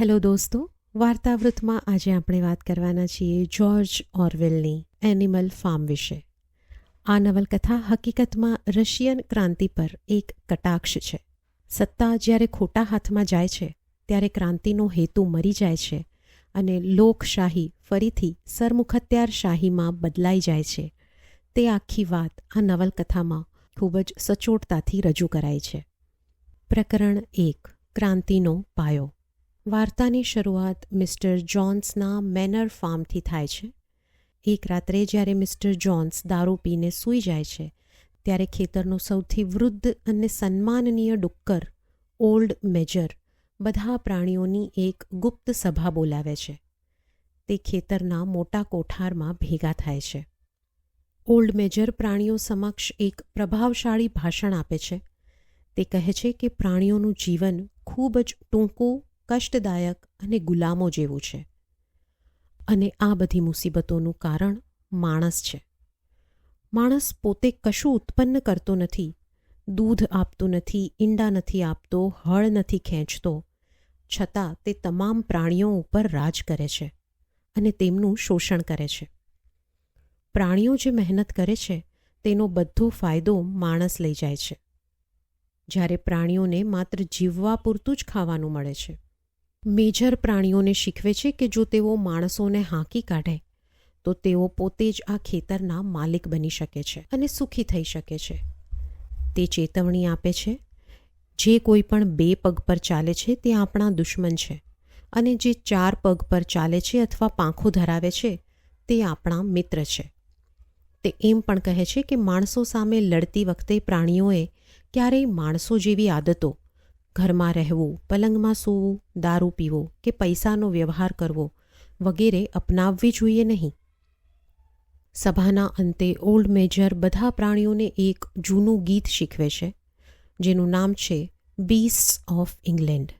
Hello દોસ્તો, વાર્તાવૃત્તમાં આજે આપણે વાત કરવાના છીએ જ્યોર્જ ઓરવેલની એનિમલ ફાર્મ વિશે. આ નવલકથા હકીકતમાં રશિયન ક્રાંતિ પર એક કટાક્ષ છે. સત્તા જ્યારે ખોટા હાથમાં જાય છે ત્યારે ક્રાંતિનો હેતુ મરી જાય છે અને લોકશાહી ફરીથી સરમુખત્યારશાહીમાં બદલાઈ જાય છે. તે આખી વાત આ નવલકથામાં ખૂબ જ સચોટતાથી રજૂ કરાઈ છે. પ્રકરણ 1, ક્રાંતિનો પાયો. વાર્તાની શરૂઆત મિસ્ટર જોન્સના મેનર ફાર્મથી થાય છે. એક રાત્રે જ્યારે મિસ્ટર જોન્સ દારૂ પીને સૂઈ જાય છે ત્યારે ખેતરનો સૌથી વૃદ્ધ અને સન્માનનીય ડુક્કર ઓલ્ડ મેજર બધા પ્રાણીઓની એક ગુપ્ત સભા બોલાવે છે. તે ખેતરના મોટા કોઠારમાં ભેગા થાય છે. ઓલ્ડ મેજર પ્રાણીઓ સમક્ષ એક પ્રભાવશાળી ભાષણ આપે છે. તે કહે છે કે પ્રાણીઓનું જીવન ખૂબ જ ટૂંકું, કષ્ટદાયક અને ગુલામો જેવું છે અને આ બધી મુસીબતોનું કારણ માણસ છે. માણસ પોતે કશું ઉત્પન્ન કરતો નથી, દૂધ આપતો નથી, ઈંડા નથી આપતો, હળ નથી ખેંચતો, છતાં તે તમામ પ્રાણીઓ ઉપર રાજ કરે છે અને તેમનું શોષણ કરે છે. પ્રાણીઓ જે મહેનત કરે છે તેનો બધો ફાયદો માણસ લઈ જાય છે, જ્યારે પ્રાણીઓને માત્ર જીવવા પૂરતું જ ખાવાનું મળે છે. મેજર પ્રાણીઓને શીખવે છે કે જો તેઓ માણસોને હાંકી કાઢે તો તેઓ પોતે જ આ ખેતરના માલિક બની શકે છે અને સુખી થઈ શકે છે. તે ચેતવણી આપે છે, જે કોઈ પણ 2 પગ પર ચાલે છે તે આપણા દુશ્મન છે અને જે 4 પગ પર ચાલે છે અથવા પાંખો ધરાવે છે તે આપણા મિત્ર છે. તે એમ પણ કહે છે કે માણસો સામે લડતી વખતે પ્રાણીઓએ ક્યારેય માણસો જેવી આદતો, ઘરમાં રહેવું, પલંગમાં સૂવું, દારૂ પીવો કે પૈસાનો વ્યવહાર કરવો વગેરે અપનાવવી જોઈએ નહીં. સભાના અંતે ઓલ્ડ મેજર બધા પ્રાણીઓને એક જૂનું ગીત શીખવે છે, જેનું નામ છે બીસ્ટ્સ ઓફ ઇંગ્લેન્ડ.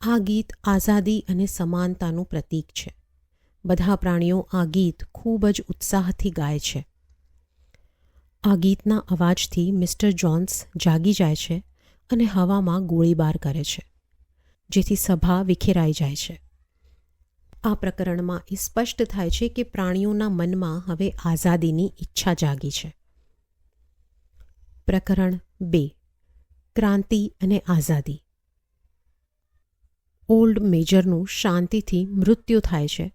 આ ગીત આઝાદી અને સમાનતાનું પ્રતીક છે. બધા પ્રાણીઓ આ ગીત ખૂબ જ ઉત્સાહથી ગાય છે. આ ગીતના અવાજથી મિસ્ટર જોન્સ જાગી જાય છે અને હવામાં ગોળીબાર કરે છે, જેથી સભા વિખેરાઈ જાય છે. આ પ્રકરણમાં એ સ્પષ્ટ થાય છે કે પ્રાણીઓના મનમાં હવે આઝાદીની ઈચ્છા જાગી છે. પ્રકરણ 2, ક્રાંતિ અને આઝાદી. ઓલ્ડ મેજરનું શાંતિથી મૃત્યુ થાય છે,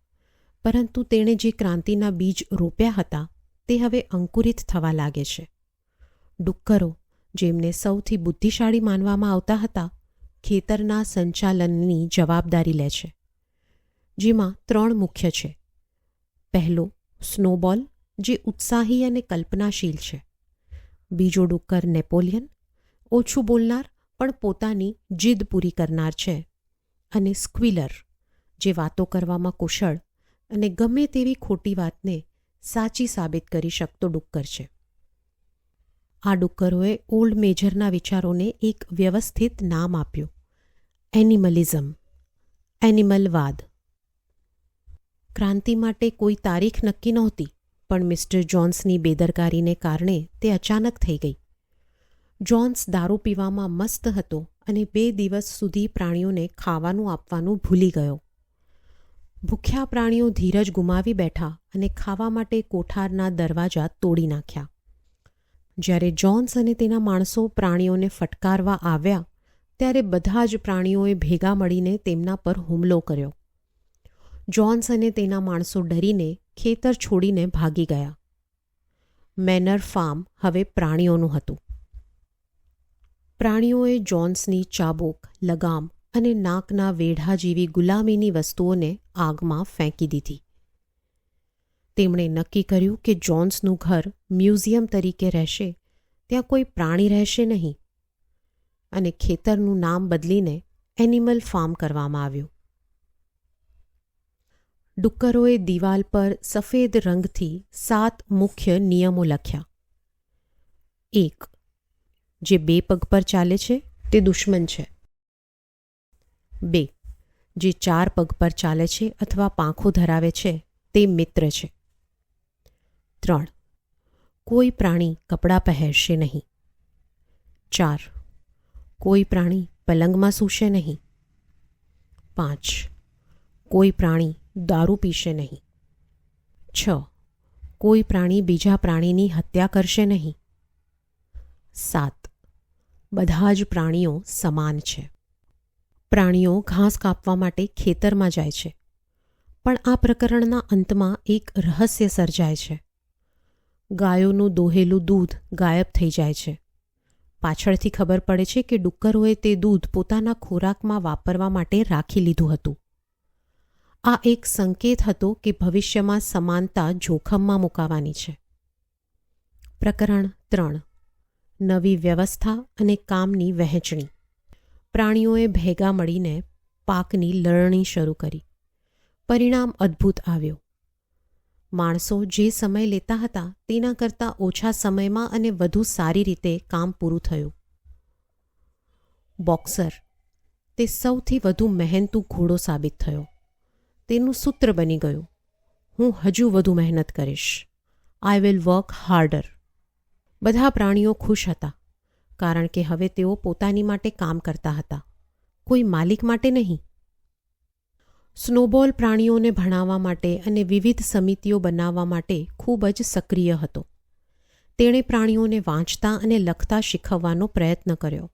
પરંતુ તેણે જે ક્રાંતિના બીજ રોપ્યા હતા તે હવે અંકુરિત થવા લાગે છે. ડુક્કરો, જેમને સૌથી બુદ્ધિશાળી માનવામાં આવતા હતા, ખેતરના સંચાલનની જવાબદારી લે છે, જેમાં 3 મુખ્ય છે. પહેલો, સ્નોબોલ, જે ઉત્સાહી અને કલ્પનાશીલ છે. બીજો ડુક્કર નેપોલિયન, ઓછું બોલનાર પણ પોતાની જીદ પૂરી કરનાર છે. અને સ્ક્વિલર, જે વાતો કરવામાં કુશળ અને ગમે તેવી ખોટી વાતને સાચી સાબિત કરી શકતો ડુક્કર છે. આ ડુક્કરોએ ઓલ્ડ મેજરના વિચારોને એક વ્યવસ્થિત નામ આપ્યું: એનિમલિઝમ, એનિમલવાદ. ક્રાંતિ માટે કોઈ તારીખ નક્કી નહોતી, પણ મિસ્ટર જોન્સની બેદરકારીને કારણે તે અચાનક થઈ ગઈ. જોન્સ દારૂ પીવામાં મસ્ત હતો અને 2 દિવસ સુધી પ્રાણીઓને ખાવાનું આપવાનું ભૂલી ગયો. ભૂખ્યા પ્રાણીઓ ધીરજ ગુમાવી બેઠા અને ખાવા માટે કોઠારના દરવાજા તોડી નાખ્યા. જ્યારે જોન્સ અને તેના માણસો પ્રાણીઓને ફટકારવા આવ્યા ત્યારે બધા જ પ્રાણીઓએ ભેગા મળીને તેમના પર હુમલો કર્યો. જોન્સ અને તેના માણસો ડરીને ખેતર છોડીને ભાગી ગયા. મેનર ફાર્મ હવે પ્રાણીઓનું હતું. પ્રાણીઓએ જોન્સની ચાબૂક, લગામ અને નાકના વેઢા જેવી ગુલામીની વસ્તુઓને આગમાં ફેંકી દીધી. તેમણે નક્કી કર્યું કે જોન્સનું ઘર મ્યુઝિયમ તરીકે રહેશે, ત્યાં કોઈ પ્રાણી રહેશે નહીં, અને ખેતરનું નામ બદલીને એનિમલ ફાર્મ કરવામાં આવ્યું. ડુક્કરોએ દિવાલ પર સફેદ રંગથી 7 મુખ્ય નિયમો લખ્યા. 1. જે 2 પગ પર ચાલે છે તે દુશ્મન છે. 2. જે 4 પગ પર ચાલે છે અથવા પાંખો ધરાવે છે તે મિત્ર છે. 3. કોઈ પ્રાણી કપડાં પહેરશે નહીં. 4. કોઈ પ્રાણી પલંગમાં સૂશે નહીં. 5. કોઈ પ્રાણી દારૂ પીશે નહીં. 6. કોઈ પ્રાણી બીજા પ્રાણીની હત્યા કરશે નહીં. 7. બધા જ પ્રાણીઓ સમાન છે. પ્રાણીઓ ઘાસ કાપવા માટે ખેતરમાં જાય છે, પણ આ પ્રકરણના અંતમાં એક રહસ્ય સર્જાય છે. ગાયોનું દોહેલું દૂધ ગાયબ થઈ જાય છે. પાછળથી ખબર પડે છે કે ડુક્કરોએ તે દૂધ પોતાના ખોરાકમાં વાપરવા માટે રાખી લીધું હતું. આ એક સંકેત હતો કે ભવિષ્યમાં સમાનતા જોખમમાં મુકાવાની છે. પ્રકરણ 3. નવી વ્યવસ્થા અને કામની વહેંચણી. પ્રાણીઓએ ભેગા મળીને પાકની લણણી શરૂ કરી. પરિણામ અદ્ભુત આવ્યું. માણસો જે સમય લેતા હતા તેના કરતાં ઓછા સમયમાં અને વધુ સારી રીતે કામ પૂરું થયું. બોક્સર તે સૌથી વધુ મહેનતુ ઘોડો સાબિત થયો. તેનું સૂત્ર બની ગયું, હું હજુ વધુ મહેનત કરીશ. I will work harder. બધા પ્રાણીઓ ખુશ હતા, કારણ કે હવે તેઓ પોતાની માટે કામ કરતા હતા, કોઈ માલિક માટે નહીં. સ્નોબોલ પ્રાણીઓને ભણાવવા માટે અને વિવિધ સમિતિઓ બનાવવા માટે ખૂબ જ સક્રિય હતો. તેણે પ્રાણીઓને વાંચતા અને લખતા શીખવવાનો પ્રયત્ન કર્યો.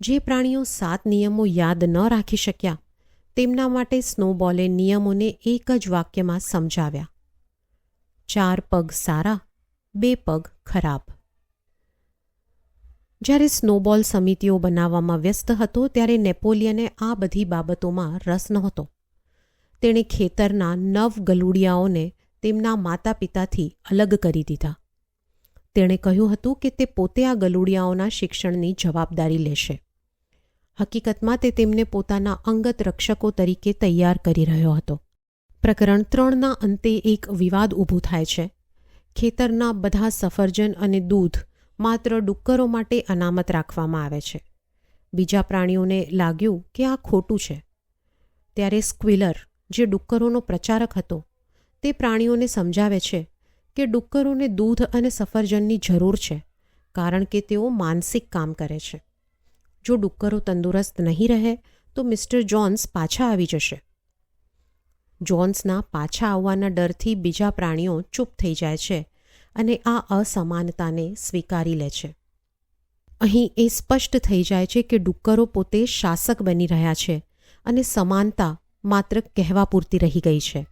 જે પ્રાણીઓ 7 નિયમો યાદ ન રાખી શક્યા તેમના માટે સ્નોબોલે નિયમોને એક જ વાક્યમાં સમજાવ્યા. 4 પગ સારા, 2 પગ ખરાબ. જ્યારે સ્નોબોલ સમિતિઓ બનાવવામાં વ્યસ્ત હતો ત્યારે નેપોલિયને આ બધી બાબતોમાં રસ નહોતો. તેણે ખેતરના 9 ગલુડિયાઓને તેમના માતા પિતાથી અલગ કરી દીધા. તેણે કહ્યું હતું કે તે પોતે આ ગલુડિયાઓના શિક્ષણની જવાબદારી લેશે. હકીકતમાં તે તેમને પોતાના અંગત રક્ષકો તરીકે તૈયાર કરી રહ્યો હતો. પ્રકરણ 3ના અંતે એક વિવાદ ઊભું થાય છે. ખેતરના બધા સફરજન અને દૂધ માત્ર ડુક્કરો માટે અનામત રાખવામાં આવે છે. બીજા પ્રાણીઓને લાગ્યું કે આ ખોટું છે. ત્યારે સ્ક્વિલર, જે ડુક્કરોનો પ્રચારક હતો, તે પ્રાણીઓને સમજાવે છે કે ડુક્કરોને દૂધ અને સફરજનની જરૂર છે, કારણ કે તેઓ માનસિક કામ કરે છે. જો ડુક્કરો તંદુરસ્ત નહીં રહે તો મિસ્ટર જોન્સ પાછા આવી જશે. જોન્સના પાછા આવવાના ડરથી બીજા પ્રાણીઓ ચૂપ થઈ જાય છે અને આ અસમાનતાને સ્વીકારી લે છે. અહીં એ સ્પષ્ટ થઈ જાય છે કે ડુક્કરો પોતે શાસક બની રહ્યા છે અને સમાનતા માત્ર કહેવા પૂરતી રહી ગઈ છે.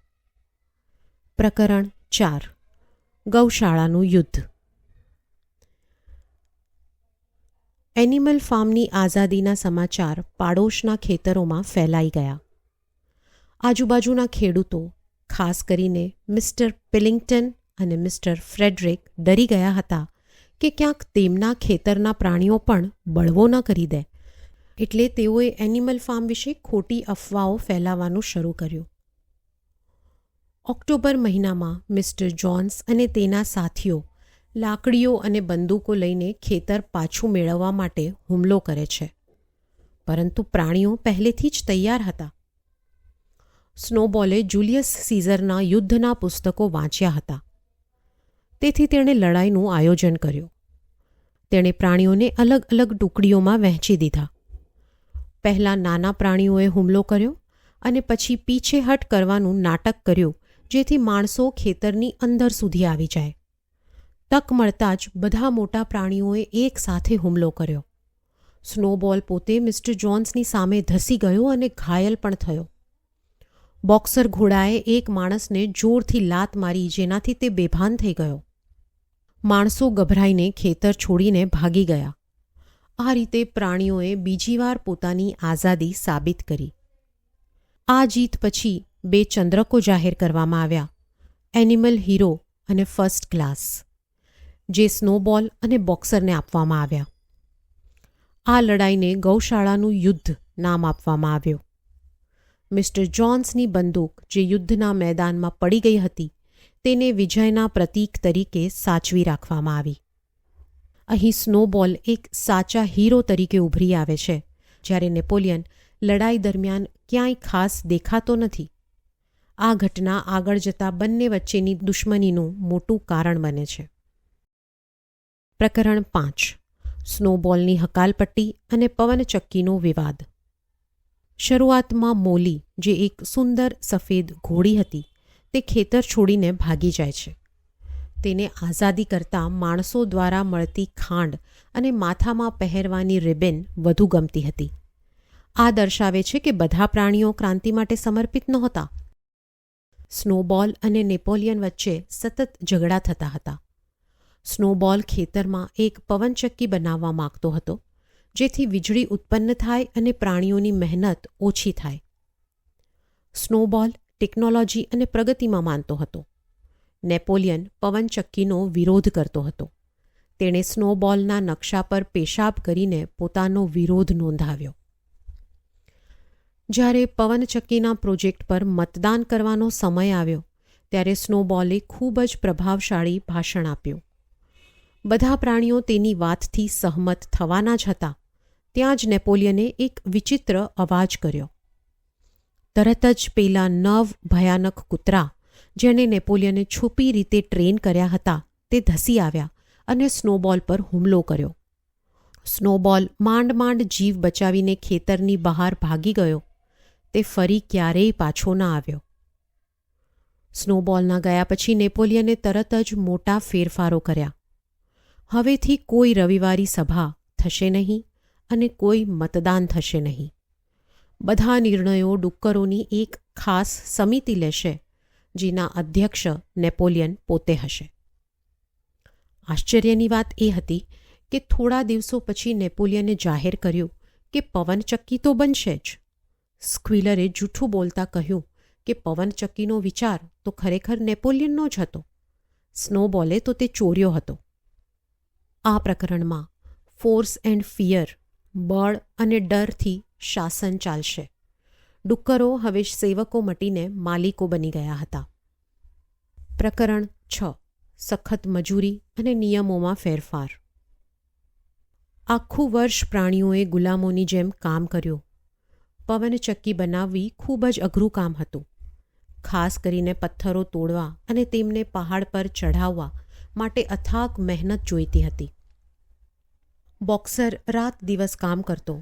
પ્રકરણ 4. ગૌશાળાનું યુદ્ધ. એનિમલ ફાર્મની આઝાદીના સમાચાર પાડોશના ખેતરોમાં ફેલાઈ ગયા. આજુબાજુના ખેડૂતો, ખાસ કરીને મિસ્ટર પિલિંગ્ટન અને મિસ્ટર ફ્રેડરિક, ડરી ગયા હતા કે ક્યાંક તેમના ખેતરના પ્રાણીઓ પણ બળવો ન કરી દે. એટલે તેઓએ એનિમલ ફાર્મ વિશે ખોટી અફવાઓ ફેલાવવાનું શરૂ કર્યું. ઓક્ટોબર મહિનામાં મિસ્ટર જોન્સ અને તેના સાથીઓ લાકડીઓ અને બંદૂકો લઈને ખેતર પાછું મેળવવા માટે હુમલો કરે છે, પરંતુ પ્રાણીઓ પહેલેથી જ તૈયાર હતા. સ્નોબોલે જુલિયસ સીઝરના યુદ્ધના પુસ્તકો વાંચ્યા હતા, તેથી તેણે લડાઈનું આયોજન કર્યું. તેણે પ્રાણીઓને અલગ અલગ ટુકડીઓમાં વહેંચી દીધા. પહેલાં નાના પ્રાણીઓએ હુમલો કર્યો અને પછી પીછેહટ કરવાનું નાટક કર્યું, જેથી માણસો ખેતરની અંદર સુધી આવી જાય. તક મળતાં જ બધા મોટા પ્રાણીઓએ એક સાથે હુમલો કર્યો. સ્નોબોલ પોતે મિસ્ટર જોન્સની સામે ધસી ગયો અને ઘાયલ પણ થયો. બોક્સર ઘોડાએ એક માણસને જોરથી લાત મારી, જેનાથી તે બેભાન થઈ ગયો. માણસો ગભરાઈને ખેતર છોડીને ભાગી ગયા. આ રીતે પ્રાણીઓએ બીજી વાર પોતાની આઝાદી સાબિત કરી. આ જીત પછી 2 ચંદ્રકો જાહેર કરવામાં આવ્યા, એનિમલ હીરો અને ફર્સ્ટ ક્લાસ, જે સ્નોબોલ અને બોક્સરને આપવામાં આવ્યા. આ લડાઈને ગૌશાળાનું યુદ્ધ નામ આપવામાં આવ્યું. મિસ્ટર જોન્સની બંદૂક, જે યુદ્ધના મેદાનમાં પડી ગઈ હતી, તેને વિજયના પ્રતીક તરીકે સાચવી રાખવામાં આવી. અહીં સ્નોબોલ એક સાચા હીરો તરીકે ઉભરી આવે છે, જ્યારે નેપોલિયન લડાઈ દરમિયાન ક્યાંય ખાસ દેખાતો નથી. આ ઘટના આગળ જતા બંને વચ્ચેની દુશ્મનીનું મોટું કારણ બને છે. પ્રકરણ 5. સ્નોબોલની હકાલપટ્ટી અને પવનચક્કીનો વિવાદ. શરૂઆતમાં મોલી, જે એક સુંદર સફેદ ઘોડી હતી, તે ખેતર છોડીને ભાગી જાય છે. તેને આઝાદી કરતાં માણસો દ્વારા મળતી ખાંડ અને માથામાં પહેરવાની રિબન વધુ ગમતી હતી. આ દર્શાવે છે કે બધા પ્રાણીઓ ક્રાંતિ માટે સમર્પિત નહોતા. સ્નોબોલ અને નેપોલિયન વચ્ચે સતત ઝઘડા થતા હતા. સ્નોબોલ ખેતરમાં એક પવનચક્કી બનાવવા માંગતો હતો, જેથી વીજળી ઉત્પન્ન થાય અને પ્રાણીઓની મહેનત ઓછી થાય. સ્નોબોલ ટેકનોલોજી અને પ્રગતિમાં માનતો હતો. નેપોલિયન પવનચક્કીનો વિરોધ કરતો હતો. તેણે સ્નોબોલના નકશા પર પેશાબ કરીને પોતાનો વિરોધ નોંધાવ્યો. જ્યારે પવનચક્કીના પ્રોજેક્ટ પર મતદાન કરવાનો સમય આવ્યો, ત્યારે સ્નોબોલે ખૂબ જ પ્રભાવશાળી ભાષણ આપ્યું. બધા પ્રાણીઓ તેની વાતથી સહમત થવાના જ હતા. ત્યાં જ નેપોલિયને એક વિચિત્ર અવાજ કર્યો. તરત જ પેલા 9 ભયાનક કૂતરા, જેણે નેપોલિયને છુપી રીતે ટ્રેન કર્યા હતા, તે ધસી આવ્યા અને સ્નોબોલ પર હુમલો કર્યો. સ્નોબોલ માંડ માંડ જીવ બચાવીને ખેતરની બહાર ભાગી ગયો. તે ફરી ક્યારેય પાછો ન આવ્યો. સ્નોબોલના ગયા પછી નેપોલિયને તરત જ મોટા ફેરફારો કર્યા. હવેથી કોઈ રવિવારી સભા થશે નહીં અને કોઈ મતદાન થશે નહીં. બધા નિર્ણયો ડુક્કરોની એક ખાસ સમિતિ લેશે, જેના અધ્યક્ષ નેપોલિયન પોતે હશે. આશ્ચર્યની વાત એ હતી કે થોડા દિવસો પછી નેપોલિયને જાહેર કર્યું કે પવનચક્કી તો બનશે જ. સ્ક્વિલરે જૂઠું બોલતા કહ્યું કે પવનચક્કીનો વિચાર તો ખરેખર નેપોલિયનનો જ હતો. સ્નોબોલે તો તે ચોર્યો હતો. આ પ્રકરણમાં ફોર્સ એન્ડ ફિયર, બળ અને ડરથી શાસન ચાલશે. ડુક્કરો હવે સેવકો મટીને માલિકો બની ગયા હતા. પ્રકરણ 6. સખત મજૂરી અને નિયમોમાં ફેરફાર. આખું વર્ષ પ્રાણીઓએ ગુલામોની જેમ કામ કર્યું. પવનચક્કી બનાવવી ખૂબ જ અઘરું કામ હતું. ખાસ કરીને પથ્થરો તોડવા અને તેમને પહાડ પર ચઢાવવા માટે અથાગ મહેનત જોઈતી હતી. બોક્સર રાત દિવસ કામ કરતો.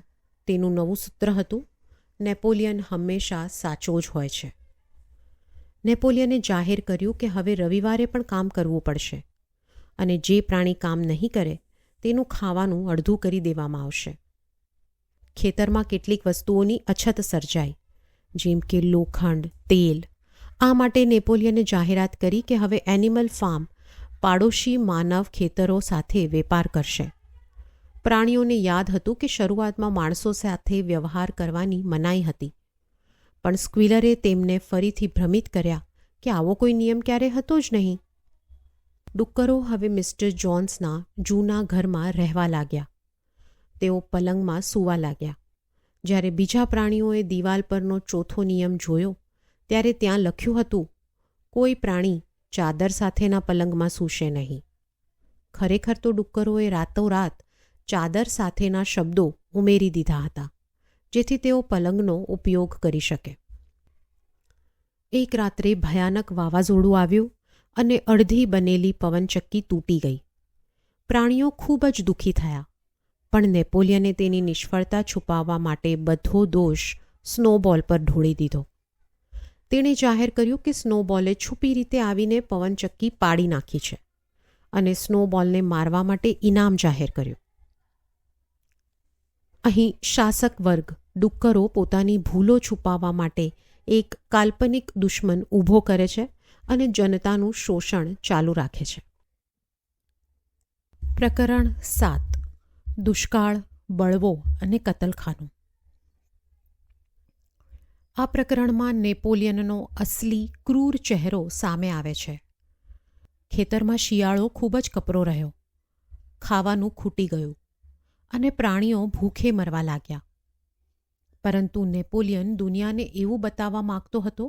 તેનું નવું સૂત્ર હતું, નેપોલિયન હંમેશા સાચો જ હોય છે. નેપોલિયને જાહેર કર્યું કે હવે રવિવારે પણ કામ કરવું પડશે અને જે પ્રાણી કામ નહીં કરે તેનું ખાવાનું અડધું કરી દેવામાં આવશે. ખેતરમાં કેટલીક વસ્તુઓની અછત સર્જાઈ, જેમ કે લોખંડ, તેલ. આ માટે નેપોલિયને જાહેરાત કરી કે હવે એનિમલ ફાર્મ પાડોશી માનવ ખેતરો સાથે વેપાર કરશે. પ્રાણીઓને યાદ હતું કે શરૂઆતમાં માણસો સાથે વ્યવહાર કરવાની મનાઈ હતી, પણ સ્ક્વિલરે તેમને ફરીથી ભ્રમિત કર્યા કે આવો કોઈ નિયમ ક્યારે હતો જ નહીં. ડુક્કરો હવે મિસ્ટર જોન્સના જૂના ઘરમાં રહેવા લાગ્યા. તેઓ પલંગમાં સૂવા લાગ્યા. જ્યારે બીજા પ્રાણીઓએ દિવાલ પરનો ચોથો નિયમ જોયો, ત્યારે ત્યાં લખ્યું હતું, કોઈ પ્રાણી ચાદર સાથેના પલંગમાં સૂશે નહીં. ખરેખર તો ડુક્કરોએ રાતોરાત ચાદર સાથેના શબ્દો ઉમેરી દીધા હતા, જેથી તેઓ પલંગનો ઉપયોગ કરી શકે. એક રાત્રે ભયાનક વાવાઝોડું આવ્યું અને અડધી બનેલી પવનચક્કી તૂટી ગઈ. પ્રાણીઓ ખૂબ જ દુઃખી થયા, પણ નેપોલિયને તેની નિષ્ફળતા છુપાવવા માટે બધો દોષ સ્નોબોલ પર ઢોળી દીધો. તેણે જાહેર કર્યું કે સ્નોબોલે છુપી રીતે આવીને પવનચક્કી પાડી નાખી છે અને સ્નોબોલને મારવા માટે ઇનામ જાહેર કર્યું. અહીં શાસક વર્ગ ડુક્કરો પોતાની ભૂલો છુપાવવા માટે એક કાલ્પનિક દુશ્મન ઊભો કરે છે અને જનતાનું શોષણ ચાલુ રાખે છે. પ્રકરણ 7. દુષ્કાળ, બળવો અને કતલખાનું. આ પ્રકરણમાં નેપોલિયનનો અસલી ક્રૂર ચહેરો સામે આવે છે. ખેતરમાં શિયાળો ખૂબ જ કપરો રહ્યો. ખાવાનું ખૂટી ગયું અને પ્રાણીઓ ભૂખે મરવા લાગ્યા. પરંતુ નેપોલિયન દુનિયાને એવું બતાવવા માંગતો હતો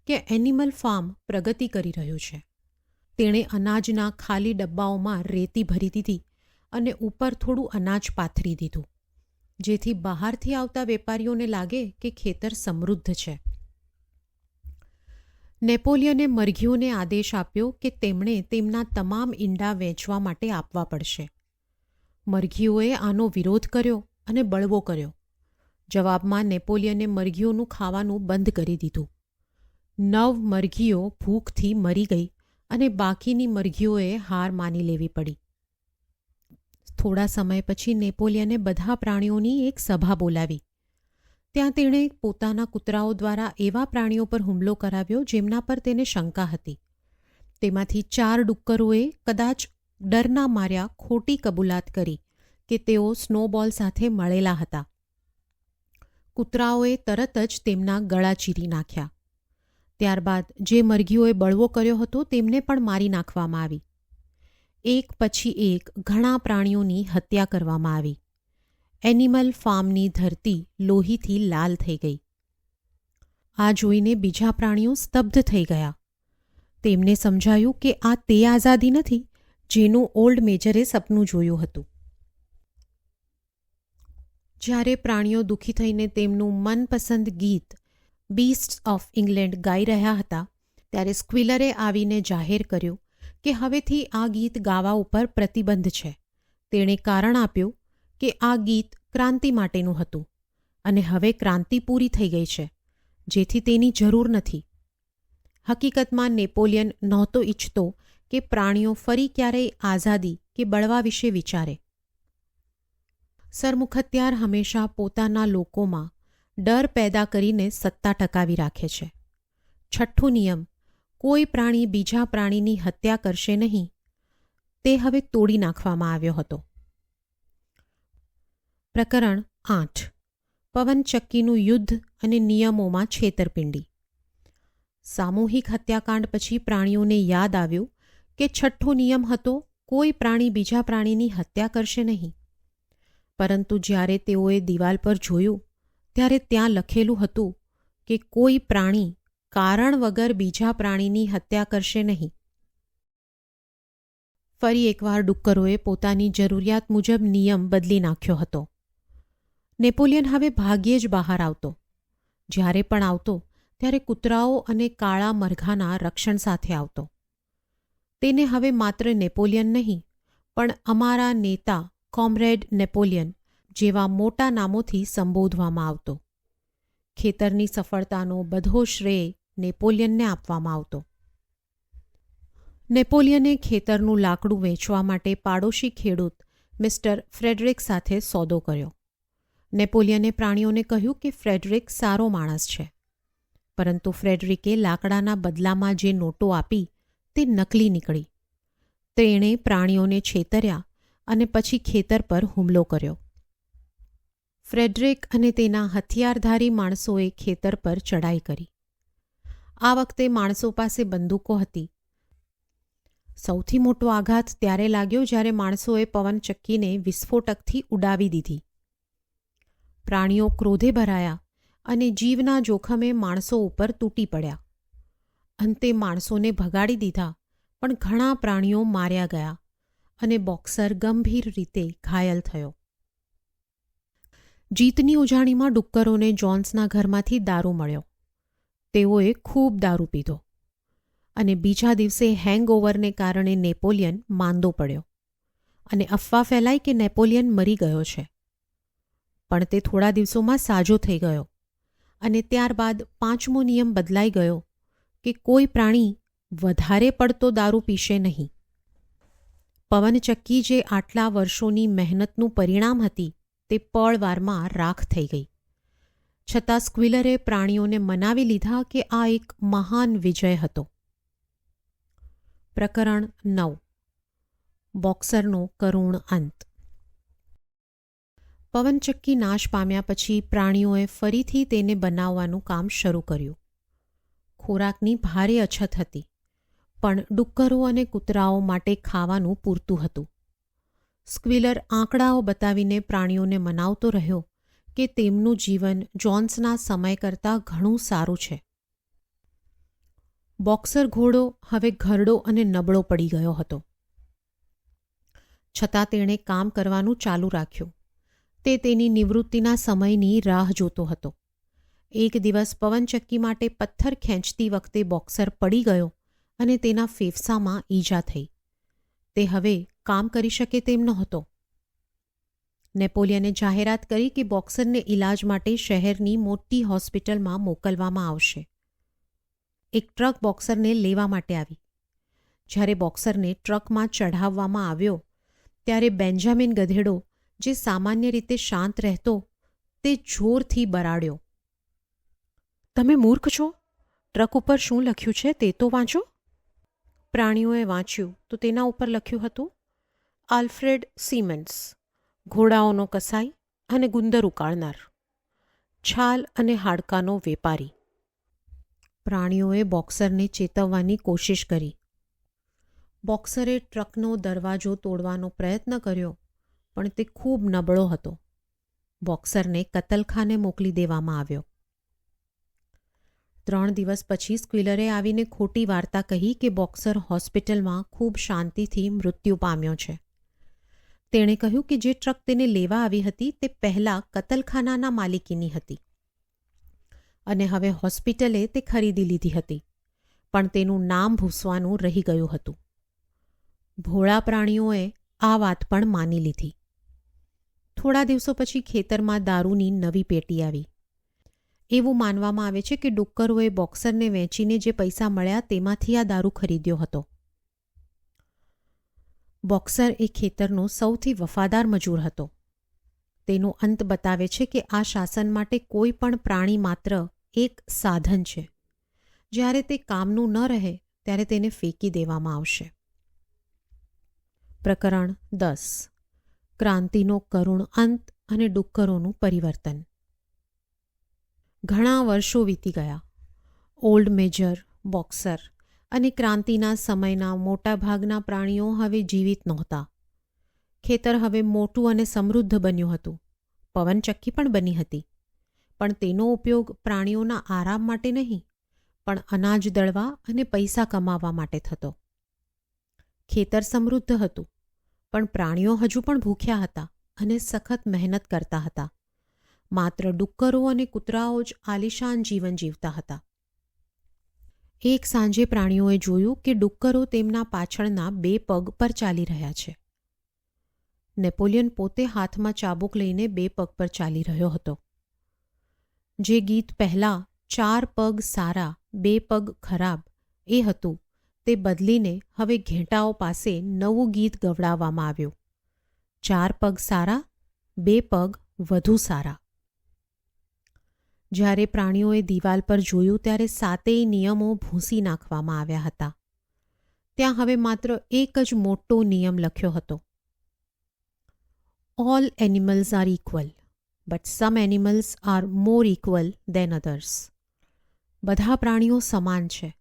કે એનિમલ ફાર્મ પ્રગતિ કરી રહ્યું છે. તેણે અનાજના ખાલી ડબ્બાઓમાં રેતી ભરી દીધી અને ઉપર થોડું અનાજ પાથરી દીધું, જેથી બહારથી આવતા વેપારીઓને લાગે કે ખેતર સમૃદ્ધ છે. નેપોલિયને મરઘીઓને આદેશ આપ્યો કે તેમણે તેમના તમામ ઈંડા વેચવા માટે આપવા પડશે. મરઘીઓએ આનો વિરોધ કર્યો અને બળવો કર્યો. જવાબમાં નેપોલિયને મરઘીઓનું ખાવાનું બંધ કરી દીધું. 9 મરઘીઓ ભૂખથી મરી ગઈ અને બાકીની મરઘીઓએ હાર માની લેવી પડી. થોડા સમય પછી નેપોલિયને બધા પ્રાણીઓની એક સભા બોલાવી. ત્યાં તેણે પોતાના કૂતરાઓ દ્વારા એવા પ્રાણીઓ પર હુમલો કરાવ્યો જેમના પર તેને શંકા હતી. તેમાંથી 4 ડુક્કરોએ કદાચ ડરના માર્યા ખોટી કબૂલાત કરી કે તેઓ સ્નોબોલ સાથે મળેલા હતા. કૂતરાઓએ તરત જ તેમના ગળા ચીરી નાખ્યા. ત્યારબાદ જે મરઘીઓએ બળવો કર્યો હતો તેમને પણ મારી નાખવામાં આવી. એક પછી એક ઘણા પ્રાણીઓની હત્યા કરવામાં આવી. એનિમલ ફાર્મની ધરતી લોહીથી લાલ થઈ ગઈ. આ જોઈને બીજા પ્રાણીઓ સ્તબ્ધ થઈ ગયા. તેમને સમજાયું કે આ તે આઝાદી નથી જેનું ઓલ્ડ મેજરે સપનું જોયું હતું. જ્યારે પ્રાણીઓ દુઃખી થઈને તેમનું મનપસંદ ગીત બીસ્ટ્સ ઓફ ઇંગ્લેન્ડ ગાઈ રહ્યા હતા ત્યારે સ્ક્વિલરે આવીને જાહેર કર્યું કે હવેથી આ ગીત ગાવા ઉપર પ્રતિબંધ છે. તેણે કારણ આપ્યું કે આ ગીત ક્રાંતિ માટેનું હતું અને હવે ક્રાંતિ પૂરી થઈ ગઈ છે, જેથી તેની જરૂર નથી. હકીકતમાં નેપોલિયન નહોતો ઈચ્છતો કે પ્રાણીઓ ફરી ક્યારેય આઝાદી કે બળવા વિશે વિચારે. સરમુખત્યાર હંમેશા પોતાના લોકોમાં ડર પેદા કરીને સત્તા ટકાવી રાખે છે. 6થો નિયમ, કોઈ પ્રાણી બીજા પ્રાણીની હત્યા કરશે નહીં, તે હવે તોડી નાખવામાં આવ્યો હતો. પ્રકરણ 8. પવનચક્કીનું યુદ્ધ અને નિયમોમાં છેતરપિંડી. સામૂહિક હત્યાકાંડ પછી પ્રાણીઓને યાદ આવ્યું કે 6થો નિયમ હતો કોઈ પ્રાણી બીજા પ્રાણીની હત્યા કરશે નહીં. પરંતુ જ્યારે તેઓએ દિવાલ પર જોયું ત્યારે ત્યાં લખેલું હતું કે કોઈ પ્રાણી કારણ વગર બીજા પ્રાણીની હત્યા કરશે નહીં. ફરી એકવાર ડુક્કરોએ પોતાની જરૂરિયાત મુજબ નિયમ બદલી નાખ્યો હતો. નેપોલિયન હવે ભાગ્યે જ બહાર આવતો. જ્યારે પણ આવતો ત્યારે કૂતરાઓ અને કાળા મરઘાના રક્ષણ સાથે આવતો. તેને હવે માત્ર નેપોલિયન નહીં પણ અમારા નેતા કોમરેડ નેપોલિયન જેવા મોટા નામોથી સંબોધવામાં આવતો. ખેતરની સફળતાનો બધો શ્રેય નેપોલિયનને આપવામાં આવતો. નેપોલિયને ખેતરનું લાકડું વેચવા માટે પાડોશી ખેડૂત મિસ્ટર ફ્રેડરિક સાથે સોદો કર્યો. નેપોલિયને પ્રાણીઓને કહ્યું કે ફ્રેડરિક સારો માણસ છે, પરંતુ ફ્રેડરિકે લાકડાના બદલામાં જે નોટો આપી તે નકલી નીકળી. તેણે પ્રાણીઓને છેતર્યા અને પછી ખેતર પર હુમલો કર્યો. ફ્રેડરિક અને તેના હથિયારધારી માણસોએ ખેતર પર ચડાઈ કરી. આ વખતે માણસો પાસે બંદૂકો હતી. સૌથી મોટો આઘાત ત્યારે લાગ્યો જ્યારે માણસોએ પવનચક્કીને વિસ્ફોટકથી ઉડાવી દીધી. પ્રાણીઓ ક્રોધે ભરાયા અને જીવના જોખમે માણસો ઉપર તૂટી પડ્યા. અંતે માણસોને ભગાડી દીધા, પણ ઘણા પ્રાણીઓ માર્યા ગયા અને બોક્સર ગંભીર રીતે ઘાયલ થયો. જીતની ઉજાણીમાં ડુક્કરોને જોન્સના ઘરમાંથી દારૂ મળ્યો. તેઓએ ખૂબ દારૂ પીધો અને બીજા દિવસે હેંગઓવરને કારણે નેપોલિયન માંદો પડ્યો અને અફવા ફેલાઈ કે નેપોલિયન મરી ગયો છે. પણ તે થોડા દિવસોમાં સાજો થઈ ગયો અને ત્યારબાદ 5મો નિયમ બદલાઈ ગયો કે કોઈ પ્રાણી વધારે પડતો દારૂ પીશે નહીં. પવનચક્કી જે આટલા વર્ષોની મહેનતનું પરિણામ હતી તે પળવારમાં રાખ થઈ ગઈ. છતાં સ્ક્વિલરે પ્રાણીઓને મનાવી લીધા કે આ એક મહાન વિજય હતો. પ્રકરણ 9. બોક્સરનો કરુણ અંત. પવનચક્કી નાશ પામ્યા પછી પ્રાણીઓએ ફરીથી તેને બનાવવાનું કામ શરૂ કર્યું. ખોરાકની ભારે અછત હતી, પણ ડુક્કરો અને કૂતરાઓ માટે ખાવાનું પૂરતું હતું. સ્ક્વિલર આંકડાઓ બતાવીને પ્રાણીઓને મનાવતો રહ્યો કે તેમનું જીવન જોન્સના સમય કરતાં ઘણું સારું છે. બોક્સર ઘોડો હવે ઘરડો અને નબળો પડી ગયો હતો. છતાં તેણે કામ કરવાનું ચાલુ રાખ્યું. તે તેની નિવૃત્તિના સમયની રાહ જોતો હતો. એક દિવસ પવનચક્કી માટે પથ્થર ખેંચતી વખતે બોક્સર પડી ગયો અને તેના ફેફસામાં ઈજા થઈ. તે હવે કામ કરી શકે તેમ નહોતો. નેપોલિયને જાહેરાત કરી કે બોક્સરને ઇલાજ માટે શહેરની મોટી હોસ્પિટલમાં મોકલવામાં આવશે. એક ટ્રક બોક્સરને લેવા માટે આવી. જ્યારે બોક્સરને ટ્રકમાં ચઢાવવામાં આવ્યો ત્યારે બેન્જામિન ગધેડો, જે સામાન્ય રીતે શાંત રહેતો, તે જોરથી બરાડ્યો. "તમે મૂર્ખ છો? ટ્રક ઉપર શું લખ્યું છે તે તો વાંચો." પ્રાણીઓએ વાંચ્યું તો તેના ઉપર લખ્યું હતું, આલ્ફ્રેડ સિમન્સ, ઘોડાઓનો કસાઈ અને ગુંદર ઉકાળનાર, છાલ અને હાડકાનો વેપારી. પ્રાણીઓએ બોક્સરને ચેતવવાની કોશિશ કરી. બોક્સરે ટ્રકનો દરવાજો તોડવાનો પ્રયત્ન કર્યો, પણ તે ખૂબ નબળો હતો. બોક્સરને કતલખાને મોકલી દેવામાં આવ્યો. 3 દિવસ પછી સ્ક્વિલરે આવીને ખોટી વાર્તા કહી કે બોક્સર હોસ્પિટલમાં ખૂબ શાંતિથી મૃત્યુ પામ્યો છે. તેણે કહ્યું કે જે ટ્રક તેને લેવા આવી હતી તે પહેલાં કતલખાનાના માલિકીની હતી અને હવે હોસ્પિટલે તે ખરીદી લીધી હતી, પણ તેનું નામ ભૂસવાનું રહી ગયું હતું. ભોળા પ્રાણીઓએ આ વાત પણ માની લીધી. થોડા દિવસો પછી ખેતરમાં દારૂની નવી પેટી આવી. એવું માનવામાં આવે છે કે ડુક્કરોએ બોક્સરને વેચીને જે પૈસા મળ્યા તેમાંથી આ દારૂ ખરીદ્યો હતો. બોક્સર એ ખેતરનો સૌથી વફાદાર મજૂર હતો. તેનો અંત બતાવે છે કે આ શાસન માટે કોઈ પણ પ્રાણી માત્ર એક સાધન છે. જ્યારે તે કામનું ન રહે ત્યારે તેને ફેંકી દેવામાં આવશે. પ્રકરણ 10. ક્રાંતિનો કરુણ અંત અને ડુક્કરોનું પરિવર્તન. ઘણા વર્ષો વીતી ગયા. ઓલ્ડ મેજર, બોક્સર અને ક્રાંતિના સમયના મોટાભાગના પ્રાણીઓ હવે જીવિત નહોતા. ખેતર હવે મોટું અને સમૃદ્ધ બન્યું હતું. પવનચક્કી પણ બની હતી, પણ તેનો ઉપયોગ પ્રાણીઓના આરામ માટે નહીં, પણ અનાજ દળવા અને પૈસા કમાવા માટે થતો. ખેતર સમૃદ્ધ હતું, પણ પ્રાણીઓ હજુ પણ ભૂખ્યા હતા અને સખત મહેનત કરતા હતા. માત્ર ડુક્કરો અને કૂતરાઓ જ આલિશાન જીવન જીવતા હતા. એક સાંજે પ્રાણીઓએ જોયું કે ડુક્કરો તેમના પાછળના 2 પગ પર ચાલી રહ્યા છે. નેપોલિયન પોતે હાથમાં ચાબુક લઈને 2 પગ પર ચાલી રહ્યો હતો. જે ગીત પહેલાં 4 પગ સારા 2 પગ ખરાબ એ હતું, તે બદલીને હવે ઘેટાઓ પાસે નવું ગીત ગવડાવવામાં આવ્યું. 4 પગ સારા 2 પગ વધુ સારા. જ્યારે પ્રાણીઓએ દિવાલ પર જોયું ત્યારે 7 નિયમો ભૂંસી નાખવામાં આવ્યા હતા. ત્યાં હવે માત્ર એક જ મોટો નિયમ લખ્યો હતો. All animals are equal, but some animals are more equal than others. બધા પ્રાણીઓ સમાન છે,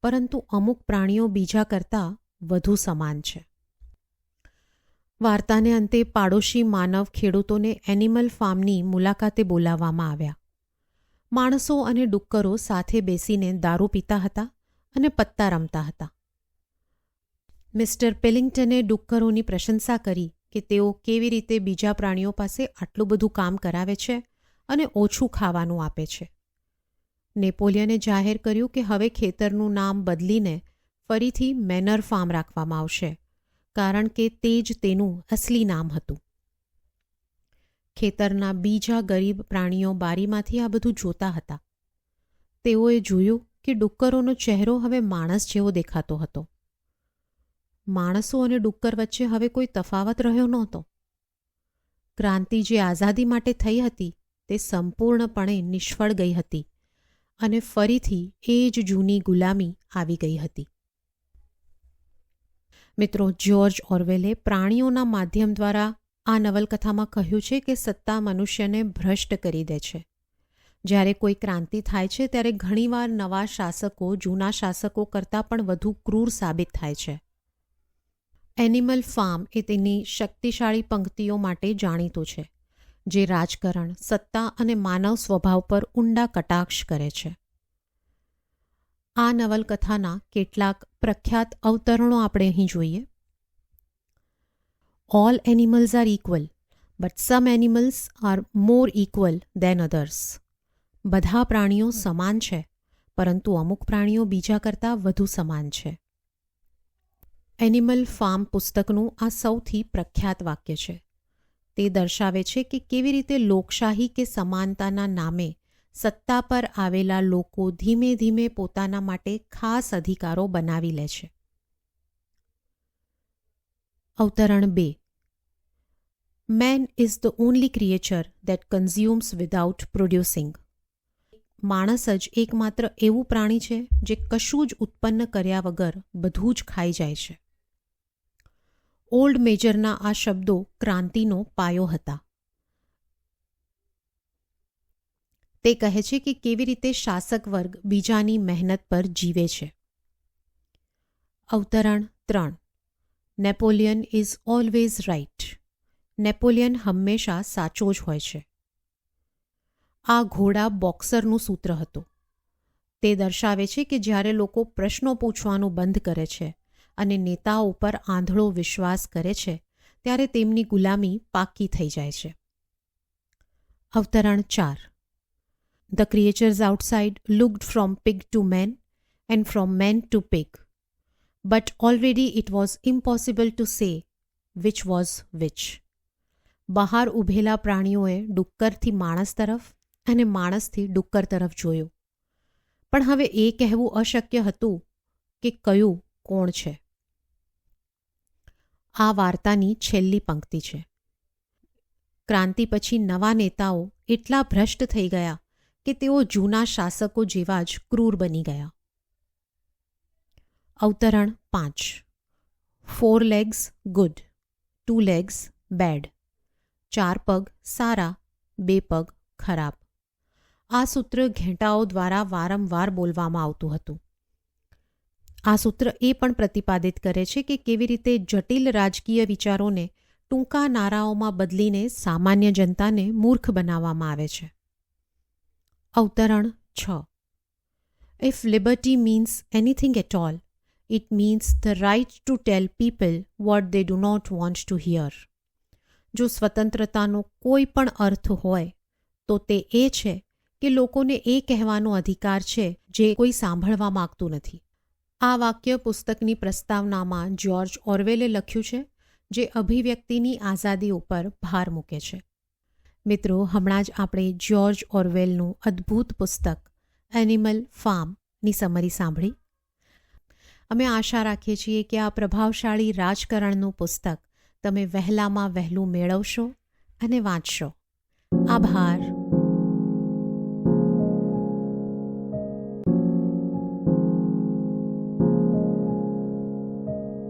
પરંતુ અમુક પ્રાણીઓ બીજા કરતાં વધુ સમાન છે. વાર્તાને અંતે પાડોશી માનવ ખેડૂતોને એનિમલ ફાર્મની મુલાકાતે બોલાવવામાં આવ્યા. માણસો અને ડુક્કરો સાથે બેસીને દારૂ પીતા હતા અને પત્તા રમતા હતા. મિસ્ટર પેલિંગ્ટને ડુક્કરોની પ્રશંસા કરી કે તેઓ કેવી રીતે બીજા પ્રાણીઓ પાસે આટલું બધું કામ કરાવે છે અને ઓછું ખાવાનું આપે છે. નેપોલિયને જાહેર કર્યું કે હવે ખેતરનું નામ બદલીને ફરીથી મેનર ફાર્મ રાખવામાં આવશે, કારણ કે તે જ તેનું અસલી નામ હતું. ખેતરના બીજા ગરીબ પ્રાણીઓ બારીમાંથી આ બધું જોતા હતા. તેઓએ જોયું કે ડુક્કરોનો ચહેરો હવે માણસ જેવો દેખાતો હતો. માણસો અને ડુક્કર વચ્ચે હવે કોઈ તફાવત રહ્યો નહોતો. ક્રાંતિ જે આઝાદી માટે થઈ હતી તે સંપૂર્ણપણે નિષ્ફળ ગઈ હતી અને ફરીથી એ જ જૂની ગુલામી આવી ગઈ હતી. મિત્રો, જ્યોર્જ ઓરવેલે પ્રાણીઓના માધ્યમ દ્વારા આ નવલકથામાં કહ્યું છે કે સત્તા મનુષ્યને ભ્રષ્ટ કરી દે છે. જ્યારે કોઈ ક્રાંતિ થાય છે ત્યારે ઘણીવાર નવા શાસકો જૂના શાસકો કરતાં પણ વધુ ક્રૂર સાબિત થાય છે. એનિમલ ફાર્મ એ તેની શક્તિશાળી પંક્તિઓ માટે જાણીતું છે, જે રાજકારણ, સત્તા અને માનવ સ્વભાવ પર ઊંડા કટાક્ષ કરે છે. આ નવલકથાના કેટલાક પ્રખ્યાત અવતરણો આપણે અહીં જોઈએ. All animals are equal, but some animals are more equal than others. બધા પ્રાણીઓ સમાન છે, પરંતુ અમુક પ્રાણીઓ બીજા કરતાં વધુ સમાન છે. એનિમલ ફાર્મ પુસ્તકનું આ સૌથી પ્રખ્યાત વાક્ય છે. તે દર્શાવે છે કે કેવી રીતે લોકશાહી કે સમાનતાના નામે સત્તા પર આવેલા લોકો ધીમે ધીમે પોતાના માટે ખાસ અધિકારો બનાવી લે છે. અવતરણ 2. Man is the only creature that consumes without producing. માણસ જ એકમાત્ર એવું પ્રાણી છે જે કશું જ ઉત્પન્ન કર્યા વગર બધું જ ખાઈ જાય છે. ઓલ્ડ મેજરના આ શબ્દો ક્રાંતિનો પાયો હતા. તે કહે છે કે કેવી રીતે શાસક વર્ગ બીજાની મહેનત પર જીવે છે. અવતરણ 3. Napoleon is always right. Napoleon હંમેશા સાચો જ હોય છે. આ ઘોડા બોક્સરનું સૂત્ર હતું. તે દર્શાવે છે કે જ્યારે લોકો પ્રશ્નો પૂછવાનું બંધ કરે છે અને નેતાઓ પર આંધળો વિશ્વાસ કરે છે ત્યારે તેમની ગુલામી પાકી થઈ જાય છે. અવતરણ 4. The creatures outside looked from pig to man and from man to pig, but already it was impossible to say which was which. બહાર ઊભેલા પ્રાણીઓએ ડુક્કરથી માણસ તરફ અને માણસથી ડુક્કર તરફ જોયું, પણ હવે એ કહેવું અશક્ય હતું કે કયું કોણ છે. આ વાર્તાની છેલ્લી પંક્તિ છે. ક્રાંતિ પછી નવા નેતાઓ એટલા ભ્રષ્ટ થઈ ગયા કે તેઓ જૂના શાસકો જેવા જ ક્રૂર બની ગયા. અવતરણ 5. 4 legs good, 2 legs bad. 4 પગ સારા, 2 પગ ખરાબ. આ સૂત્ર ઘેટાઓ દ્વારા વારંવાર બોલવામાં આવતું હતું. આ સૂત્ર એ પણ પ્રતિપાદિત કરે છે કે કેવી રીતે જટિલ રાજકીય વિચારોને ટૂંકા નારાઓમાં બદલીને સામાન્ય જનતાને મૂર્ખ બનાવવામાં આવે છે. અવતરણ 6. If liberty means anything at all, it means the right to tell people what they do not want to hear. જો સ્વતંત્રતાનો કોઈ પણ અર્થ હોય તો તે એ છે કે લોકોને એ કહેવાનો અધિકાર છે જે કોઈ સાંભળવા માગતું નથી. આ વાક્ય પુસ્તકની પ્રસ્તાવનામાં જ્યોર્જ ઓરવેલે લખ્યું છે, જે અભિવ્યક્તિની આઝાદી ઉપર ભાર મૂકે છે. મિત્રો, હમણાં જ આપણે જ્યોર્જ ઓરવેલનું અદ્ભુત પુસ્તક એનિમલ ફાર્મની સમરી સાંભળી. અમે આશા રાખીએ છીએ કે આ પ્રભાવશાળી રાજકારણનું પુસ્તક તમે વહેલામાં વહેલું મેળવશો અને વાંચશો. આભાર.